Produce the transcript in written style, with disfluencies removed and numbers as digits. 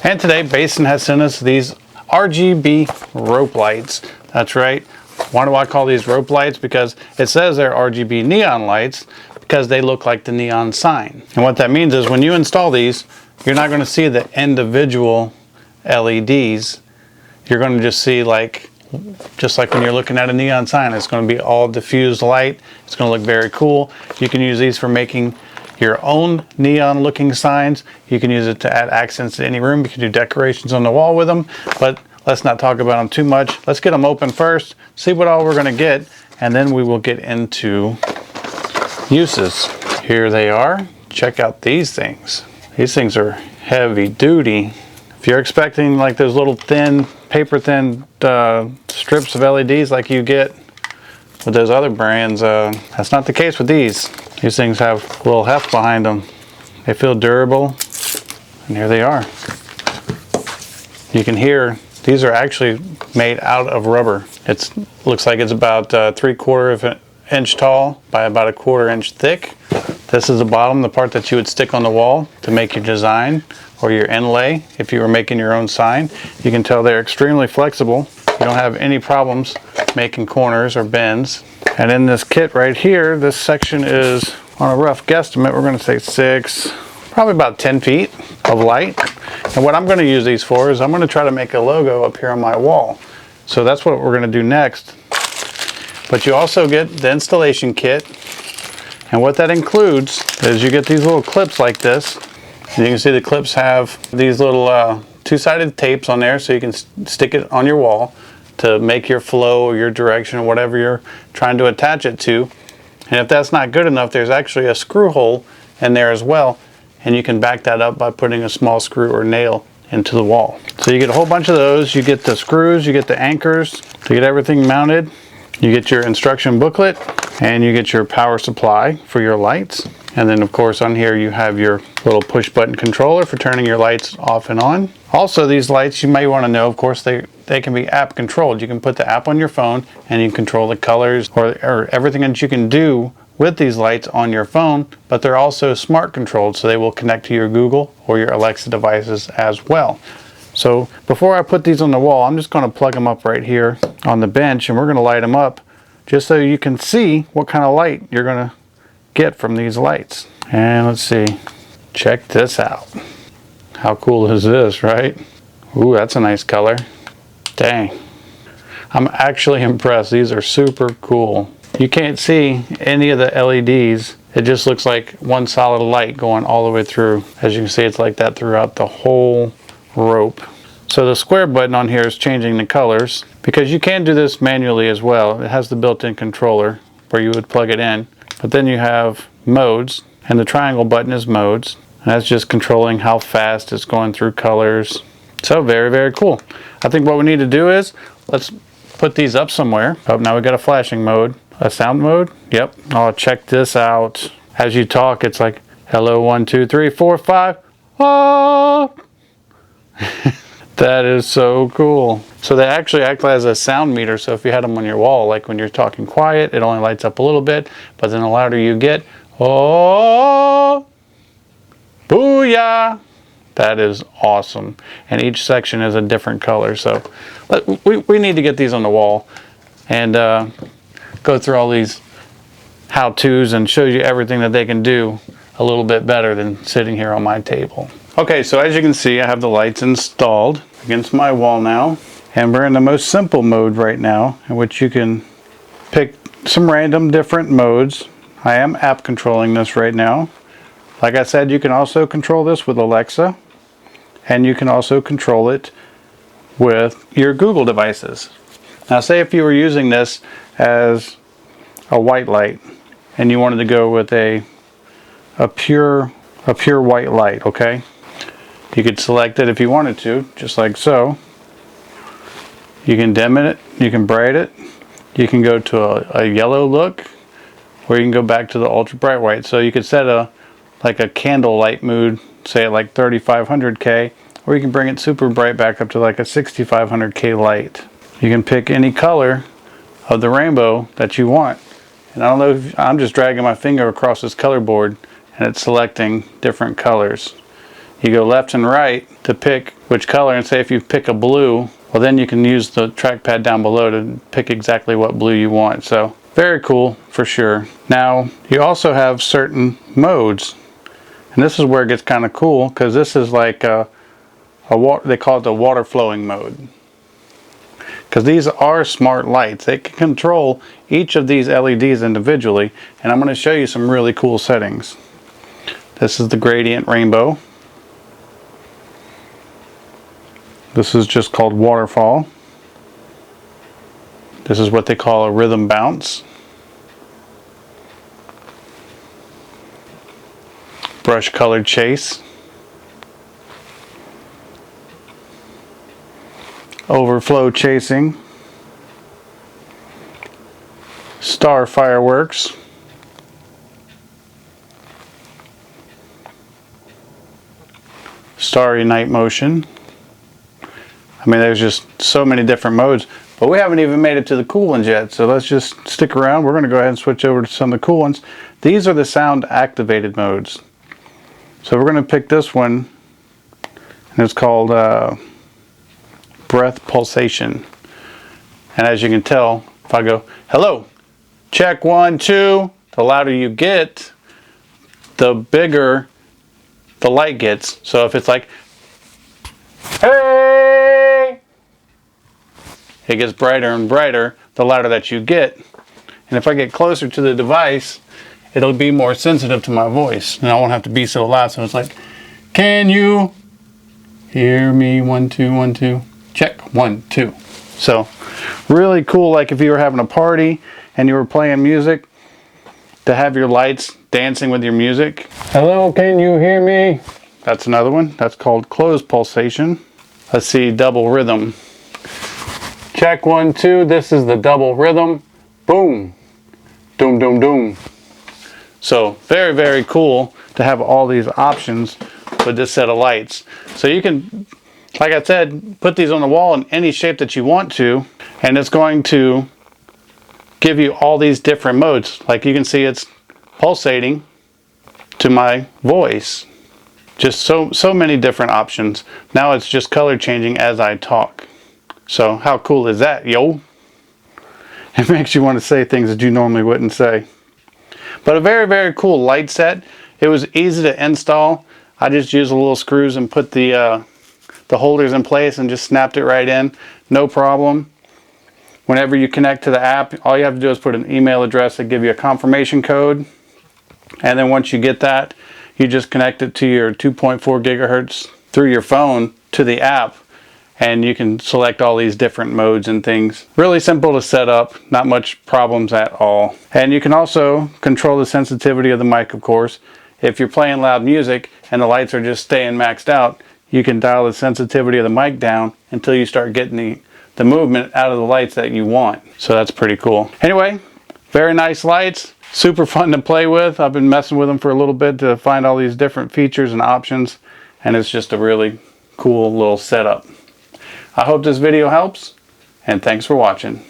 And today BASON has sent us these RGB rope lights. That's right. Why do I call these rope lights? Because it says they're RGB neon lights because they look like the neon sign. And what that means is when you install these, you're not going to see the individual LEDs. You're going to just see just like when you're looking at a neon sign, it's going to be all diffused light. It's going to look very cool. You can use these for making your own neon looking signs. You can use it to add accents to any room. You can do decorations on the wall with them, but let's not talk about them too much. Let's get them open first, see what all we're going to get, and then we will get into uses. Here they are. Check out these things. These things are heavy duty. If you're expecting like those little thin, paper thin strips of LEDs like you get with those other brands, that's not the case with these. These things have a little heft behind them. They feel durable, and here they are. You can hear these are actually made out of rubber. It looks like it's about 3/4 of an inch tall by about 1/4 inch thick. This is the bottom, the part that you would stick on the wall to make your design or your inlay if you were making your own sign. You can tell they're extremely flexible. You don't have any problems making corners or bends. And in this kit right here, this section is, on a rough guesstimate, we're going to say 6, probably about 10 feet of light. And what I'm going to use these for is I'm going to try to make a logo up here on my wall. So that's what we're going to do next. But you also get the installation kit. And what that includes is you get these little clips like this. And you can see the clips have these little two-sided tapes on there so you can stick it on your wall to make your flow or your direction or whatever you're trying to attach it to. And if that's not good enough, there's actually a screw hole in there as well, and you can back that up by putting a small screw or nail into the wall. So you get a whole bunch of those. You get the screws, you get the anchors to get everything mounted, you get your instruction booklet, and you get your power supply for your lights. And then of course on here you have your little push button controller for turning your lights off and on. Also, these lights, you may want to know, of course, they can be app controlled. You can put the app on your phone and you control the colors or everything that you can do with these lights on your phone, but they're also smart controlled, so they will connect to your Google or your Alexa devices as well. So before I put these on the wall, I'm just going to plug them up right here on the bench, and we're going to light them up just so you can see what kind of light you're going to get from these lights. And let's see, check this out. How cool is this, right? Ooh, that's a nice color. Dang. I'm actually impressed. These are super cool. You can't see any of the LEDs. It just looks like one solid light going all the way through. As you can see, it's like that throughout the whole rope. So the square button on here is changing the colors because you can do this manually as well. It has the built-in controller where you would plug it in. But then you have modes, and the triangle button is modes. And that's just controlling how fast it's going through colors. So very, very cool. I think what we need to do is, let's put these up somewhere. Oh, now we got a flashing mode. A sound mode? Yep. Oh, check this out. As you talk, it's like, hello, 1, 2, 3, 4, 5. Oh! That is so cool. So they actually act as a sound meter. So if you had them on your wall, like when you're talking quiet, it only lights up a little bit. But then the louder you get, oh! Booyah! That is awesome. And each section is a different color. So we need to get these on the wall and go through all these how-tos and show you everything that they can do a little bit better than sitting here on my table. Okay, so as you can see, I have the lights installed against my wall now. And we're in the most simple mode right now, in which you can pick some random different modes. I am app controlling this right now. Like I said, you can also control this with Alexa, and you can also control it with your Google devices. Now say if you were using this as a white light and you wanted to go with a pure white light, okay? You could select it if you wanted to, just like so. You can dim it, you can bright it, you can go to a yellow look, or you can go back to the ultra bright white. So you could set like a candle light mood, say at like 3500K, or you can bring it super bright back up to like a 6500K light. You can pick any color of the rainbow that you want. And I don't know if I'm just dragging my finger across this color board and it's selecting different colors. you go left and right to pick which color, and say if you pick a blue, well then you can use the trackpad down below to pick exactly what blue you want. So very cool for sure. Now you also have certain modes, and this is where it gets kind of cool, because this is like they call it the water flowing mode, because these are smart lights. They can control each of these LEDs individually, and I'm going to show you some really cool settings. This is the gradient rainbow. This is just called waterfall. This is what they call a rhythm bounce. Brush colored chase. Overflow chasing. Star fireworks. Starry night motion. I mean, there's just so many different modes, but we haven't even made it to the cool ones yet, so let's just stick around. We're going to go ahead and switch over to some of the cool ones. These are the sound activated modes. So we're going to pick this one, and it's called breath pulsation. And as you can tell, if I go, hello, check 1, 2, the louder you get, the bigger the light gets. So if it's like, hey, it gets brighter and brighter the louder that you get. And if I get closer to the device, it'll be more sensitive to my voice, and I won't have to be so loud. So it's like, can you hear me? 1, 2, 1, 2. Check 1, 2. So really cool, like if you were having a party and you were playing music, to have your lights dancing with your music. Hello, can you hear me? That's another one. That's called closed pulsation. Let's see, double rhythm. Check 1, 2. This is the double rhythm. Boom. Doom, doom, doom. So very, very cool to have all these options with this set of lights. So you can, like I said, put these on the wall in any shape that you want to, and it's going to give you all these different modes. Like you can see, it's pulsating to my voice. Just so many different options. Now it's just color changing as I talk. So how cool is that, yo? It makes you want to say things that you normally wouldn't say. But a very, very cool light set. It was easy to install. I just used the little screws and put the holders in place and just snapped it right in. No problem. Whenever you connect to the app, all you have to do is put an email address that give you a confirmation code. And then once you get that, you just connect it to your 2.4 gigahertz through your phone to the app, and you can select all these different modes and things. Really simple to set up, not much problems at all. And you can also control the sensitivity of the mic, of course. If you're playing loud music and the lights are just staying maxed out, you can dial the sensitivity of the mic down until you start getting the movement out of the lights that you want. So that's pretty cool. Anyway, very nice lights. Super fun to play with. I've been messing with them for a little bit to find all these different features and options, and it's just a really cool little setup. I hope this video helps, and thanks for watching.